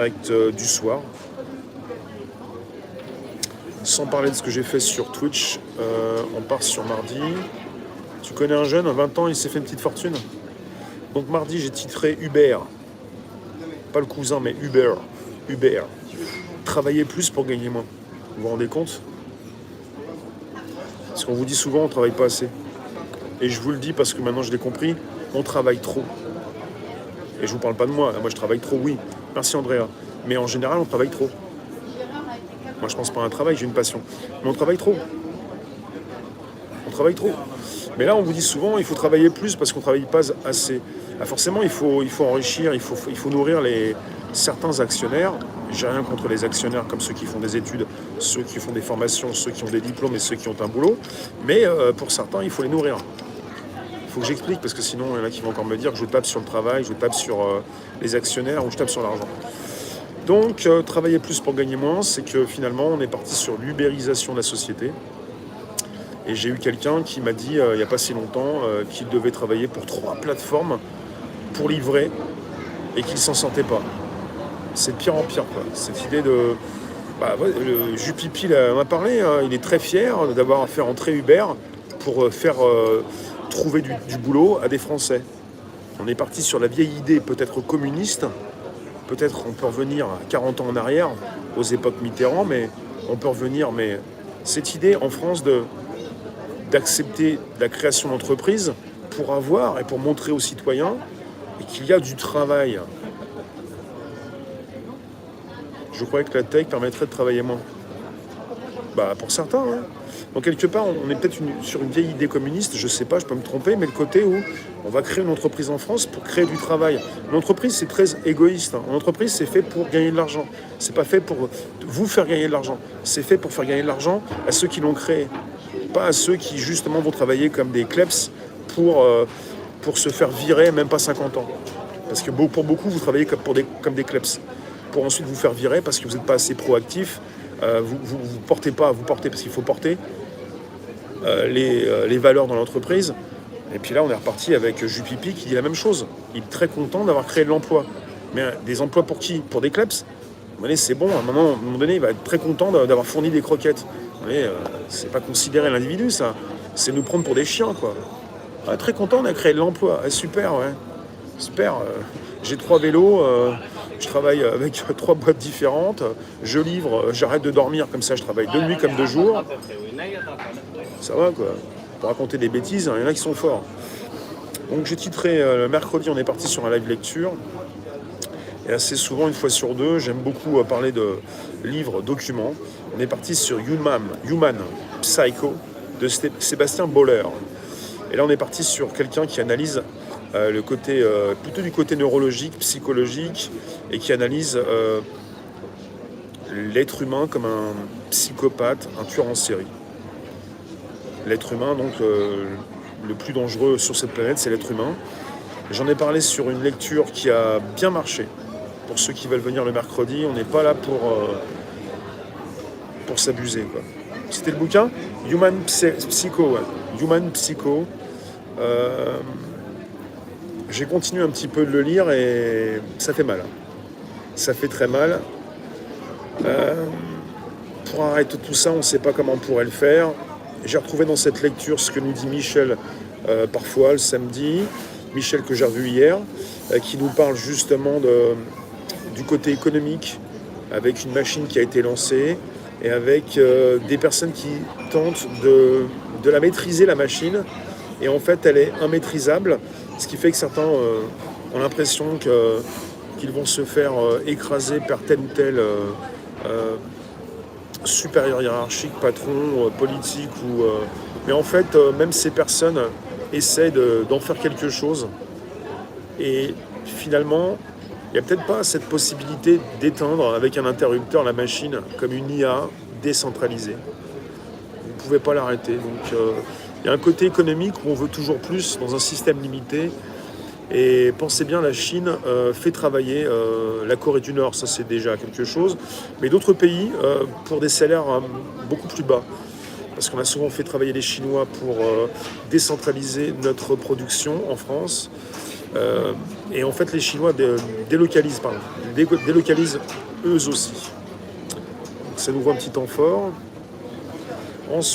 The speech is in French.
Direct du soir. Sans parler de ce que j'ai fait sur Twitch, on part sur mardi. Tu connais un jeune, à 20 ans, il s'est fait une petite fortune. Donc mardi, j'ai titré Uber. Pas le cousin, mais Uber. Uber. Travailler plus pour gagner moins. Vous vous rendez compte? Parce qu'on vous dit souvent, on travaille pas assez. Et je vous le dis parce que maintenant je l'ai compris, on travaille trop. Et je vous parle pas de moi, moi je travaille trop, oui. Merci Andrea. Mais en général, on travaille trop. Moi je pense pas à un travail, j'ai une passion. Mais on travaille trop. On travaille trop. Mais là, on vous dit souvent, il faut travailler plus parce qu'on travaille pas assez. Ah, forcément, il faut enrichir, il faut nourrir certains actionnaires. J'ai rien contre les actionnaires comme ceux qui font des études, ceux qui font des formations, ceux qui ont des diplômes et ceux qui ont un boulot. Mais pour certains, il faut les nourrir. Il faut que j'explique parce que sinon, il y en a qui vont encore me dire que je tape sur le travail, je tape sur les actionnaires ou je tape sur l'argent. Donc, travailler plus pour gagner moins, c'est que finalement, on est parti sur l'ubérisation de la société. Et j'ai eu quelqu'un qui m'a dit, il n'y a pas si longtemps, qu'il devait travailler pour 3 plateformes pour livrer et qu'il ne s'en sentait pas. C'est de pire en pire, quoi. Cette idée de... le Jupipi m'a parlé, hein, il est très fier d'avoir fait entrer Uber pour faire trouver du boulot à des Français. On est parti sur la vieille idée, peut-être communiste, peut-être on peut revenir 40 ans en arrière, aux époques Mitterrand, mais on peut revenir, mais cette idée en France d'accepter la création d'entreprises pour avoir et pour montrer aux citoyens qu'il y a du travail. Je croyais que la tech permettrait de travailler moins. Pour certains, hein. Donc quelque part, on est peut-être sur une vieille idée communiste, je sais pas, je peux me tromper, mais le côté où on va créer une entreprise en France pour créer du travail. L'entreprise, c'est très égoïste. Hein. L'entreprise, c'est fait pour gagner de l'argent. C'est pas fait pour vous faire gagner de l'argent. C'est fait pour faire gagner de l'argent à ceux qui l'ont créé. Pas à ceux qui, justement, vont travailler comme des kleps pour se faire virer, même pas 50 ans. Parce que pour beaucoup, vous travaillez comme des kleps. Pour ensuite vous faire virer parce que vous n'êtes pas assez proactif. Vous portez parce qu'il faut porter les valeurs dans l'entreprise. Et puis là, on est reparti avec Jupipi qui dit la même chose. Il est très content d'avoir créé de l'emploi. Mais des emplois pour qui? Pour des kleps? C'est bon, à un moment donné, il va être très content d'avoir fourni des croquettes. C'est pas considérer l'individu, ça. C'est nous prendre pour des chiens, quoi. Très content, on a créé de l'emploi. Super, ouais. Super. J'ai 3 vélos, je travaille avec 3 boîtes différentes, je livre, j'arrête de dormir, comme ça je travaille de nuit comme de jour. Ça va, quoi. Pour raconter des bêtises, il y en a qui sont forts. Donc j'ai titré mercredi, on est parti sur un live lecture. Et assez souvent, une fois sur deux, j'aime beaucoup parler de livres, documents. On est parti sur Human Psycho de Sébastien Boller. Et là, on est parti sur quelqu'un qui analyse le côté, plutôt du côté neurologique, psychologique, et qui analyse l'être humain comme un psychopathe, un tueur en série. L'être humain, donc, le plus dangereux sur cette planète, c'est l'être humain. J'en ai parlé sur une lecture qui a bien marché. Pour ceux qui veulent venir le mercredi, on n'est pas là pour s'abuser, quoi. C'était le bouquin Human Psycho, ouais. Human Psycho. J'ai continué un petit peu de le lire et ça fait mal. Ça fait très mal. Pour arrêter tout ça, on ne sait pas comment on pourrait le faire. J'ai retrouvé dans cette lecture ce que nous dit Michel parfois le samedi. Michel que j'ai revu hier, qui nous parle justement du côté économique, avec une machine qui a été lancée et avec des personnes qui tentent de la maîtriser, la machine. Et en fait, elle est immaîtrisable, ce qui fait que certains ont l'impression qu'ils vont se faire écraser par tel ou tel supérieur hiérarchique, patron, politique. Mais en fait, même ces personnes essaient d'en faire quelque chose. Et finalement, il n'y a peut-être pas cette possibilité d'éteindre avec un interrupteur la machine comme une IA décentralisée. Vous ne pouvez pas l'arrêter. Donc, il y a un côté économique où on veut toujours plus dans un système limité. Et pensez bien, la Chine fait travailler la Corée du Nord, ça c'est déjà quelque chose. Mais d'autres pays pour des salaires beaucoup plus bas. Parce qu'on a souvent fait travailler les Chinois pour décentraliser notre production en France. Et en fait, les Chinois délocalisent eux aussi. Donc, ça nous voit un petit temps fort. Ensuite,